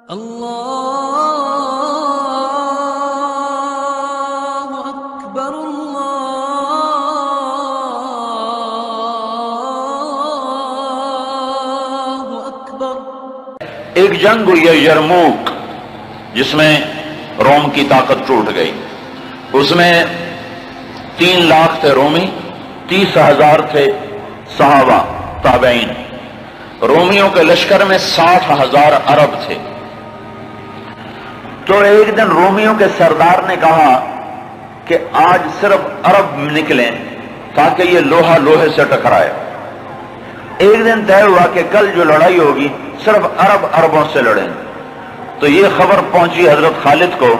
اللہ اکبر اللہ اکبر۔ ایک جنگ ہوئی ہے یرموک، جس میں روم کی طاقت ٹوٹ گئی۔ اس میں 3 لاکھ تھے رومی، 30,000 تھے صحابہ تابعین۔ رومیوں کے لشکر میں 60,000 عرب تھے۔ تو ایک دن رومیوں کے سردار نے کہا کہ آج صرف عرب نکلیں تاکہ یہ لوہا لوہے سے ٹکرائے۔ ایک دن طے ہوا کہ کل جو لڑائی ہوگی صرف عربوں سے لڑیں۔ تو یہ خبر پہنچی حضرت خالد کو،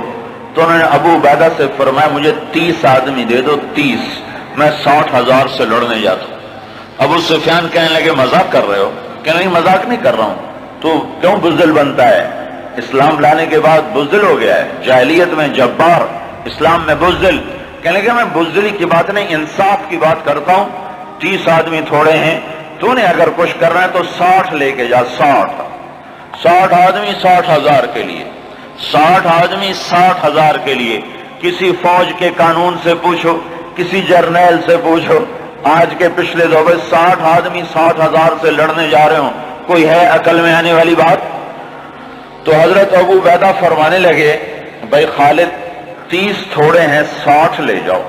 تو انہوں نے ابو عبیدہ سے فرمایا مجھے 30 آدمی دے دو، 30، میں 60,000 سے لڑنے جاتا ہوں۔ ابو سفیان کہنے لگے مذاق کر رہے ہو؟ کہ نہیں مذاق نہیں کر رہا ہوں، تو کیوں بزدل بنتا ہے؟ اسلام لانے کے بعد بزدل ہو گیا ہے، جاہلیت میں جبار، اسلام میں بزدل۔ کہنے لگے میں بزدلی کی بات نہیں، انصاف کی بات کرتا ہوں۔ 30 آدمی تھوڑے ہیں، تو نے اگر کچھ کرنا ہے تو 60 لے کے جا، 60 آدمی 60,000 کے لیے، 60 آدمی 60,000 کے لیے۔ کسی فوج کے قانون سے پوچھو، کسی جرنیل سے پوچھو، آج کے پچھلے دور میں 60 آدمی 60,000 سے لڑنے جا رہے ہوں، کوئی ہے عقل میں آنے والی بات؟ تو حضرت ابو عبیدہ فرمانے لگے بھائی خالد 30 تھوڑے ہیں، 60 لے جاؤ۔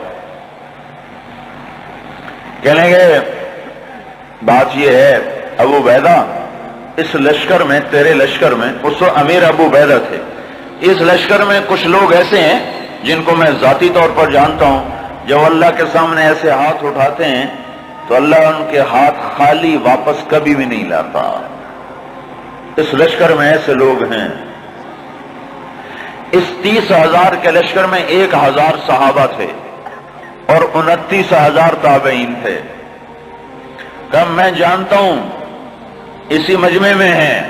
کہنے گے بات یہ ہے ابو عبیدہ، اس لشکر میں، تیرے لشکر میں، اس وقت امیر ابو عبیدہ تھے، اس لشکر میں کچھ لوگ ایسے ہیں جن کو میں ذاتی طور پر جانتا ہوں، جب اللہ کے سامنے ایسے ہاتھ اٹھاتے ہیں تو اللہ ان کے ہاتھ خالی واپس کبھی بھی نہیں لاتا۔ اس لشکر میں ایسے لوگ ہیں۔ اس 30,000 کے لشکر میں 1,000 صحابہ تھے اور 29,000 تابعین تھے۔ کہ میں جانتا ہوں اسی مجمع میں ہیں،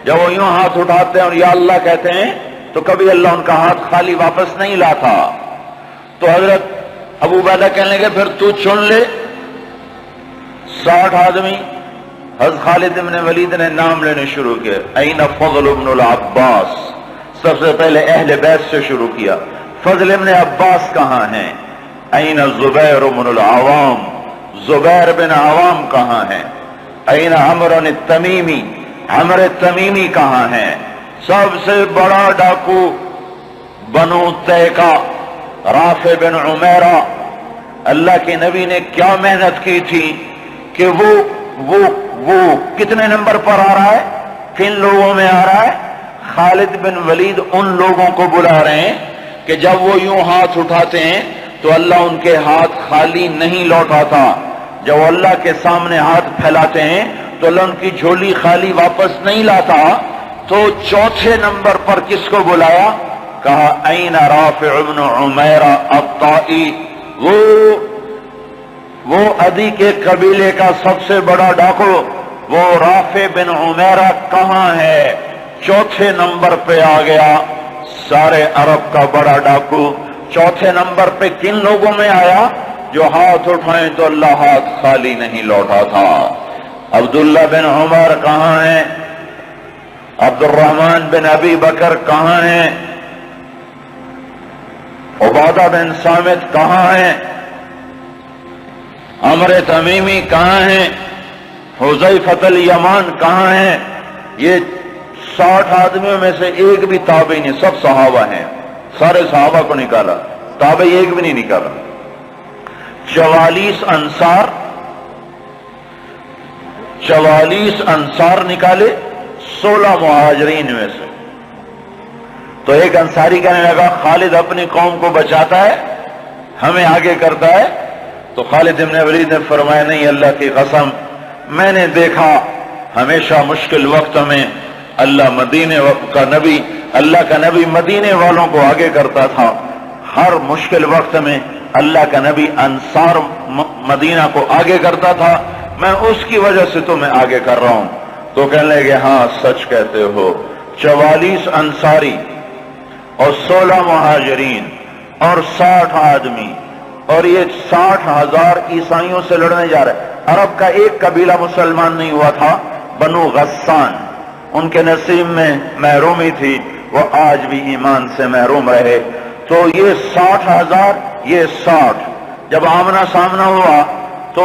جب وہ یوں ہاتھ اٹھاتے ہیں اور یا اللہ کہتے ہیں تو کبھی اللہ ان کا ہاتھ خالی واپس نہیں لاتا۔ تو حضرت ابو عبیدہ کہنے لگے پھر تو چن لے 60 آدمی۔ حضرت خالد بن ولید نے نام لینے شروع کیا، این فضل بن العباس، سب سے پہلے اہل بیت سے شروع کیا، فضل بن عباس کہاں ہیں؟ این زبیر بن العوام، زبیر بن عوام کہاں ہیں؟ این عمرو التمیمی، عمر التمیمی کہاں ہیں؟ سب سے بڑا ڈاکو بنو تیکا، رافع بن عمیرہ۔ اللہ کے نبی نے کیا محنت کی تھی کہ وہ کتنے نمبر پر آ رہا ہے، کن لوگوں میں آ رہا ہے؟ خالد بن ولید ان لوگوں کو بلا رہے ہیں کہ جب وہ یوں ہاتھ اٹھاتے ہیں تو اللہ ان کے ہاتھ خالی نہیں لوٹاتا، جب وہ اللہ کے سامنے ہاتھ پھیلاتے ہیں تو اللہ ان کی جھولی خالی واپس نہیں لاتا۔ تو چوتھے نمبر پر کس کو بلایا؟ کہا این رافع بن عمیرہ الطائی، وہ عدی کے قبیلے کا سب سے بڑا ڈاکو، وہ رافع بن عمیرہ کہاں ہے؟ چوتھے نمبر پہ آ گیا، سارے عرب کا بڑا ڈاکو۔ چوتھے نمبر پہ کن لوگوں میں آیا؟ جو ہاتھ اٹھائیں تو اللہ ہاتھ خالی نہیں لوٹا تھا۔ عبداللہ بن عمر کہاں ہیں؟ عبد الرحمن بن ابی بکر کہاں ہیں؟ عبادہ بن صامت کہاں ہیں؟ عمر تمیمی کہاں ہیں؟ حذیفہ الیمان کہاں ہیں؟ یہ 60 آدمیوں میں سے ایک بھی تابعی نہیں، سب صحابہ ہیں، سارے صحابہ کو نکالا، تابعی ایک بھی نہیں نکالا۔ 44 انصار نکالے 16 مہاجرین میں سے۔ تو ایک انصاری کہنے لگا خالد اپنی قوم کو بچاتا ہے، ہمیں آگے کرتا ہے۔ تو خالد بن ولید نے فرمایا نہیں، اللہ کی قسم میں نے دیکھا ہمیشہ مشکل وقت میں اللہ کا نبی مدینے والوں کو آگے کرتا تھا، ہر مشکل وقت میں اللہ کا نبی انصار مدینہ کو آگے کرتا تھا، میں اس کی وجہ سے تمہیں آگے کر رہا ہوں۔ تو کہنے لگے ہاں سچ کہتے ہو۔ 44 انصاری اور 16 مہاجرین اور 60 آدمی، اور یہ 60,000 عیسائیوں سے لڑنے جا رہے۔ عرب کا ایک قبیلہ مسلمان نہیں ہوا تھا، بنو غسان، ان کے نصیب میں محرومی تھی، وہ آج بھی ایمان سے محروم رہے۔ تو یہ 60,000، یہ 60، جب آمنا سامنا ہوا تو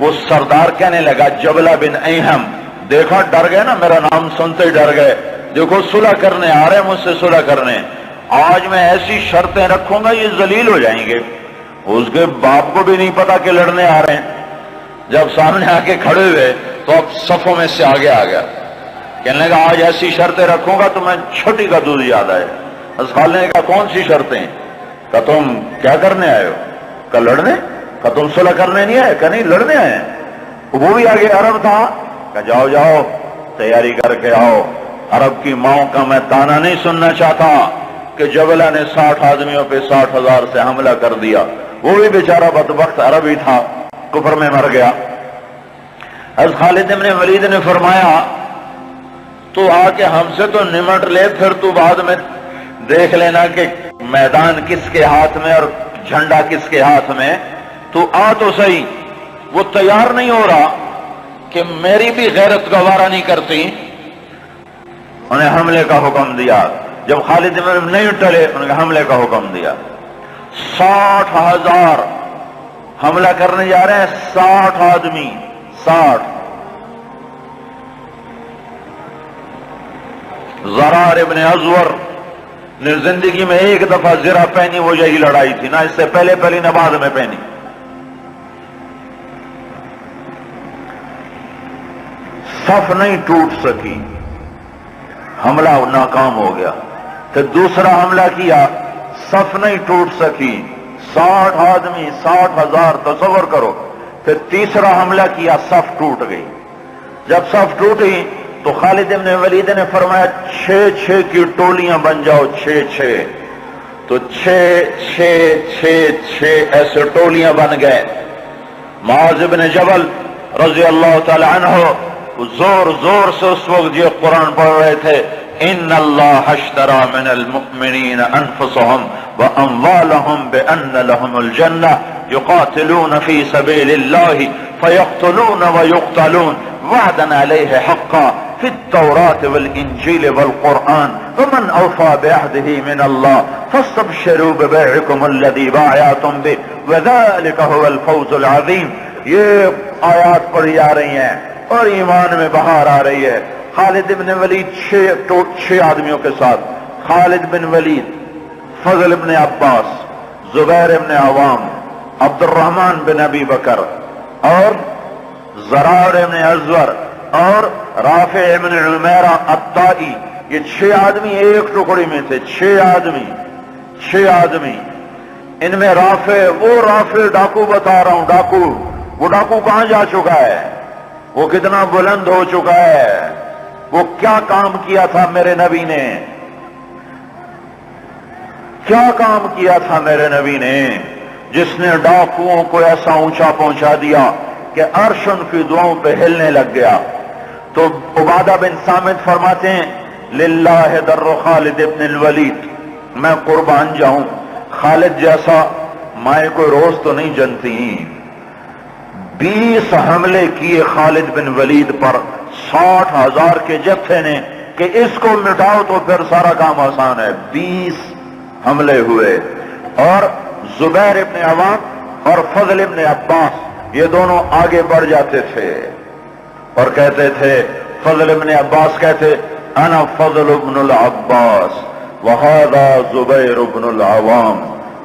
وہ سردار کہنے لگا جبلہ بن ایہم، دیکھا ڈر گئے نا، میرا نام سنتے ہی ڈر گئے، دیکھو صلح کرنے آ رہے ہیں مجھ سے صلح کرنے، آج میں ایسی شرطیں رکھوں گا یہ ذلیل ہو جائیں گے۔ اس کے باپ کو بھی نہیں پتا کہ لڑنے آ رہے ہیں، جب سامنے آ کے کھڑے ہوئے تو اب صفوں میں سے آگے آ گیا، کہنے لگا آج ایسی شرطیں رکھوں گا تو میں چھوٹی کا دودھ یاد آئے۔ اسخال نے کہا کون سی شرطیں؟ کہ تم کیا کرنے آئے ہو؟ کہ لڑنے؟ کہ تم صلح کرنے نہیں آئے؟ کہ نہیں لڑنے آئے ہیں۔ وہ بھی آگے عرب تھا، کہ جاؤ جاؤ تیاری کر کے آؤ، عرب کی ماؤں کا میں تانا نہیں سننا چاہتا کہ جبلہ نے 60 آدمیوں پہ 60,000 سے حملہ کر دیا، وہ بھی بیچارہ بدبخت عربی تھا، کفر میں مر گیا۔ حضرت خالد بن ولید نے فرمایا تو آ کے ہم سے تو نمٹ لے، پھر تو بعد میں دیکھ لینا کہ میدان کس کے ہاتھ میں اور جھنڈا کس کے ہاتھ میں، تو آ تو صحیح۔ وہ تیار نہیں ہو رہا کہ میری بھی غیرت گوارا نہیں کرتی، انہیں حملے کا حکم دیا۔ جب خالد بن نہیں ٹلے انہیں حملے کا حکم دیا۔ 60,000 حملہ کرنے جا رہے ہیں، 60 آدمی، 60۔ زرار ابن ازور نے زندگی میں ایک دفعہ زرہ پہنی، وہ یہی لڑائی تھی، نہ اس سے پہلے پہلی نہ بعد میں پہنی۔ صف نہیں ٹوٹ سکی، حملہ ناکام ہو گیا۔ پھر دوسرا حملہ کیا، صف نہیں ٹوٹ سکی، 60 آدمی، 60,000، تصور کرو۔ پھر تیسرا حملہ کیا، صف ٹوٹ گئی۔ جب صف ٹوٹی تو خالد بن ولید نے فرمایا 6 کی ٹولیاں بن جاؤ، 6 تو 6 ایسے ٹولیاں بن گئے۔ معاذ بن جبل رضی اللہ تعالی عنہ زور زور سے اس وقت یہ قرآن پڑھ رہے تھے، ان اللہ اشترى من المؤمنین انفسهم واموالهم بان لهم الجنہ یقاتلون فی سبیل اللہ فیقتلون ویقتلون وعدا علیہ حقا فی التوراة والانجیل والقرآن ومن اوفى بعهده من اللہ فاستبشروا ببیعکم الذی بايعتم به وذلك هو الفوز العظیم۔ یہ آیات پڑھی جا رہی ہیں اور ایمان میں بہار آ رہی ہے۔ خالد بن ولید 6 آدمیوں کے ساتھ، خالد بن ولید، فضل بن عباس، زبیر بن عوام، عبد الرحمن بن ابی بکر اور زرار بن ازور اور رافع بن عمیرہ الطائی، یہ 6 آدمی ایک ٹکڑی میں تھے۔ 6 آدمی، ان میں رافع، وہ رافع ڈاکو بتا رہا ہوں، ڈاکو، وہ ڈاکو کہاں جا چکا ہے، وہ کتنا بلند ہو چکا ہے، وہ کیا کام کیا تھا میرے نبی نے، کیا کام کیا تھا میرے نبی نے، جس نے ڈاکوؤں کو ایسا اونچا پہنچا دیا کہ عرش ان کی دعاؤں پہ ہلنے لگ گیا۔ تو عبادہ بن صامت فرماتے ہیں للہ در خالد ابن الولید، میں قربان جاؤں، خالد جیسا مائیں کوئی روز تو نہیں جنتی۔ 20 حملے کیے خالد بن ولید پر 60,000 کے جتھے نے کہ اس کو مٹاؤ تو پھر سارا کام آسان ہے۔ 20 حملے ہوئے اور زبیر ابن عوام اور فضل ابن عباس یہ دونوں آگے بڑھ جاتے تھے اور کہتے تھے، فضل ابن عباس کہتے انا فضل ابن العباس وہذا زبیر ابن العوام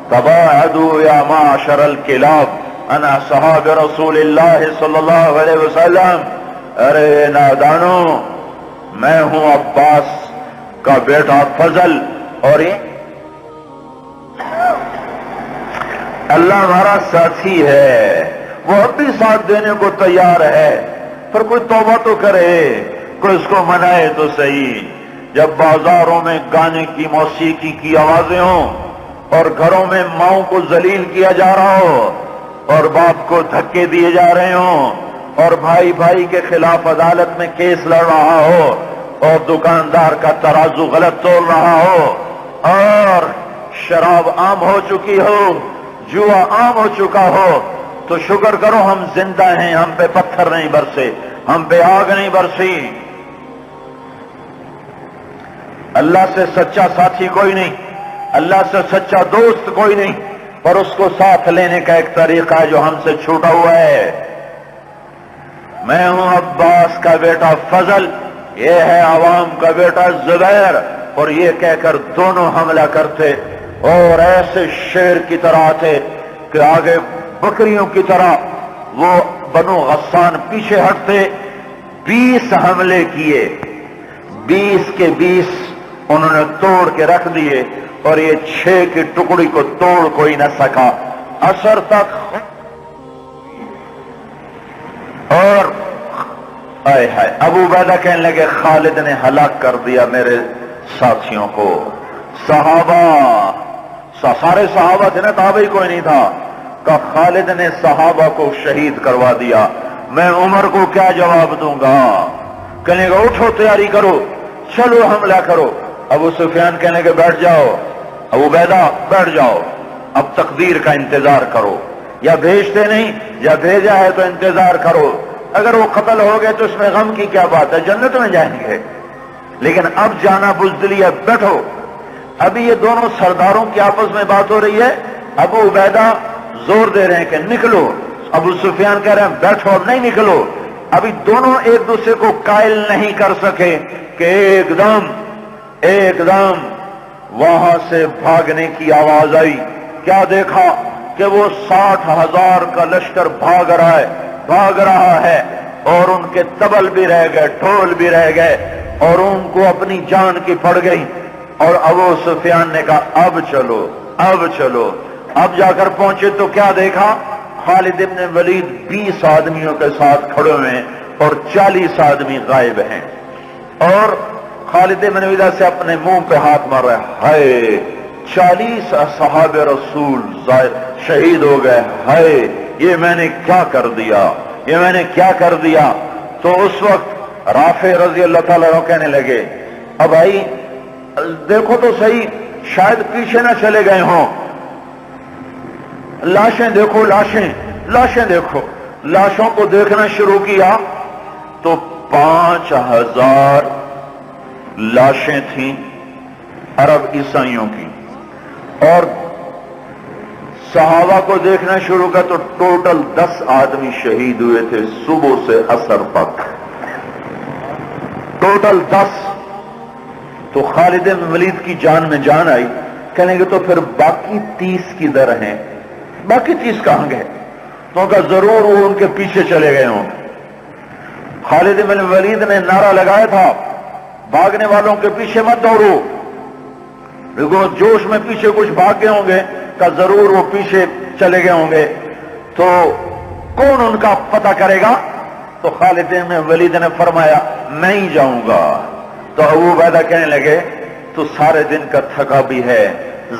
تباعدوا یا معشر الکلاب انا صحاب رسول اللہ صلی اللہ علیہ وسلم۔ ارے نادانو، میں ہوں عباس کا بیٹا فضل، اور اللہ ہمارا ساتھی ہے، وہ اب بھی ساتھ دینے کو تیار ہے، پر کوئی توبہ تو کرے، کوئی اس کو منائے تو صحیح۔ جب بازاروں میں گانے کی، موسیقی کی آوازیں ہوں اور گھروں میں ماؤں کو ذلیل کیا جا رہا ہو اور باپ کو دھکے دیے جا رہے ہوں اور بھائی بھائی کے خلاف عدالت میں کیس لڑ رہا ہو اور دکاندار کا ترازو غلط تول رہا ہو اور شراب عام ہو چکی ہو، جوا عام ہو چکا ہو، تو شکر کرو ہم زندہ ہیں، ہم پہ پتھر نہیں برسے، ہم پہ آگ نہیں برسی۔ اللہ سے سچا ساتھی کوئی نہیں، اللہ سے سچا دوست کوئی نہیں، پر اس کو ساتھ لینے کا ایک طریقہ ہے جو ہم سے چھوٹا ہوا ہے۔ میں ہوں عباس کا بیٹا فضل، یہ ہے عوام کا بیٹا زبیر، اور یہ کہہ کر دونوں حملہ کرتے اور ایسے شیر کی طرح آتے کہ آگے بکریوں کی طرح وہ بنو غسان پیچھے ہٹتے۔ 20 حملے کیے، 20 کے 20 انہوں نے توڑ کے رکھ دیے، اور یہ 6 کی ٹکڑی کو توڑ کوئی نہ سکا۔ عصر تک اور آئے ہائے ابو عبیدہ کہنے لگے خالد نے ہلاک کر دیا میرے ساتھیوں کو۔ صحابہ سارے صحابہ تھے نا، تابعی کوئی نہیں تھا، کہ خالد نے صحابہ کو شہید کروا دیا، میں عمر کو کیا جواب دوں گا؟ کہنے گا اٹھو تیاری کرو، چلو حملہ کرو۔ ابو سفیان کہنے کے بیٹھ جاؤ، ابو عبیدہ بیٹھ جاؤ، اب تقدیر کا انتظار کرو، یا بھیجتے نہیں یا بھیجا ہے تو انتظار کرو، اگر وہ قتل ہو گئے تو اس میں غم کی کیا بات ہے، جنت میں جائیں گے، لیکن اب جانا بزدلی ہے، بیٹھو۔ ابھی یہ دونوں سرداروں کی آپس میں بات ہو رہی ہے، ابو عبیدہ زور دے رہے ہیں کہ نکلو، ابو سفیان کہہ رہے ہیں بیٹھو اب نہیں نکلو۔ ابھی دونوں ایک دوسرے کو قائل نہیں کر سکے کہ ایک دم وہاں سے بھاگنے کی آواز آئی۔ کیا دیکھا کہ وہ 60,000 کا لشکر بھاگ رہا ہے، اور ان کے طبل بھی رہ گئے، ڈھول بھی رہ گئے، اور ان کو اپنی جان کی پڑ گئی۔ اور ابو سفیان نے کہا اب چلو۔ اب جا کر پہنچے تو کیا دیکھا؟ خالد ابن ولید 20 آدمیوں کے ساتھ کھڑے ہوئے ہیں اور 40 آدمی غائب ہیں، اور خالد ابن ولید سے اپنے منہ پہ ہاتھ مار رہے ہیں، ہائے 40 اصحاب رسول شہید ہو گئے، ہائے یہ میں نے کیا کر دیا۔ تو اس وقت رافع رضی اللہ تعالیٰ عنہ کہنے لگے اب بھائی دیکھو تو صحیح، شاید پیچھے نہ چلے گئے ہوں، لاشیں دیکھو، لاشیں دیکھو۔ لاشوں کو دیکھنا شروع کیا تو 5,000 لاشیں تھیں عرب عیسائیوں کی، اور صحابہ کو دیکھنا شروع کیا تو ٹوٹل 10 آدمی شہید ہوئے تھے صبح سے عصر تک، ٹوٹل 10۔ تو خالد بن ولید کی جان میں جان آئی، کہنے گے تو پھر باقی 30 کدھر ہیں؟ باقی 30 کہاں گئے؟ تو کہا ضرور وہ ان کے پیچھے چلے گئے ہوں۔ خالد بن ولید نے نعرہ لگایا تھا بھاگنے والوں کے پیچھے مت دوڑو، دیکھو جوش میں پیچھے کچھ بھاگ گئے ہوں گے، کہ ضرور وہ پیچھے چلے گئے ہوں گے، تو کون ان کا پتہ کرے گا؟ تو خالد بن ولید نے فرمایا میں ہی جاؤں گا۔ تو ابو عبیدہ کہنے لگے تو سارے دن کا تھکا بھی ہے،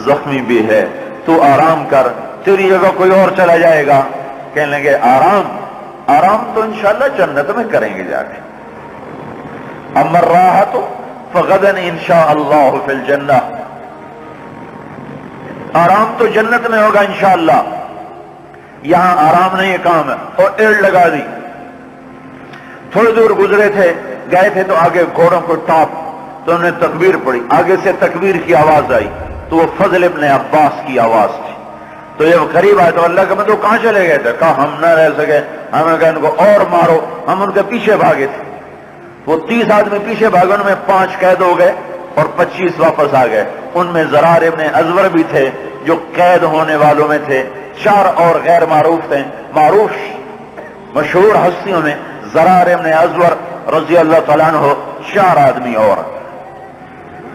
زخمی بھی ہے، تو آرام کر، تیری جگہ کوئی اور چلا جائے گا۔ کہنے لگے آرام تو انشاءاللہ جنت میں کریں گے جا کے، اما الراحۃ فغدا انشاء اللہ فی الجنہ، آرام تو جنت میں ہوگا انشاءاللہ، یہاں آرام نہیں کام ہے۔ اور ایڑ لگا دی، تھوڑی دور گزرے تھے، گئے تھے تو آگے گھوڑوں کو ٹاپ، تو انہوں نے تکبیر پڑھی، آگے سے تکبیر کی آواز آئی تو وہ فضل ابن عباس کی آواز تھی۔ تو جب قریب آئے تو اللہ کے بندو کہاں چلے گئے تھے؟ کہا ہم نہ رہ سکے، ہم نے کہا ان کو اور مارو، ہم ان کے پیچھے بھاگے تھے۔ وہ 30 آدمی پیچھے بھاگے، ان میں 5 قید ہو گئے اور 25 واپس آ گئے۔ ان میں زرار ابن ازور بھی تھے جو قید ہونے والوں میں تھے، 4 اور غیر معروف تھے، معروف مشہور ہستیوں میں زرار ابن ازور رضی اللہ تعالیٰ عنہ، 4 آدمی اور۔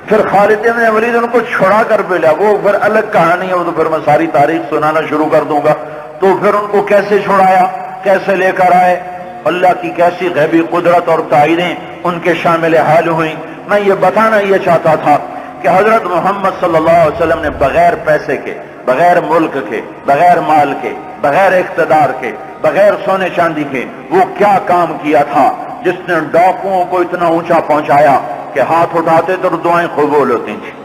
پھر خالد بن ولید ان کو چھڑا کر ملا، وہ پھر الگ کہانی ہے، وہ تو پھر میں ساری تاریخ سنانا شروع کر دوں گا۔ تو پھر ان کو کیسے چھڑایا، کیسے لے کر آئے، اللہ کی کیسی غیبی قدرت اور تائیدیں ان کے شامل حال ہوئیں۔ میں یہ بتانا یہ چاہتا تھا کہ حضرت محمد صلی اللہ علیہ وسلم نے بغیر پیسے کے، بغیر ملک کے، بغیر مال کے، بغیر اقتدار کے، بغیر سونے چاندی کے وہ کیا کام کیا تھا جس نے ڈاکوؤں کو اتنا اونچا پہنچایا کہ ہاتھ اٹھاتے تو دعائیں قبول ہوتی تھیں۔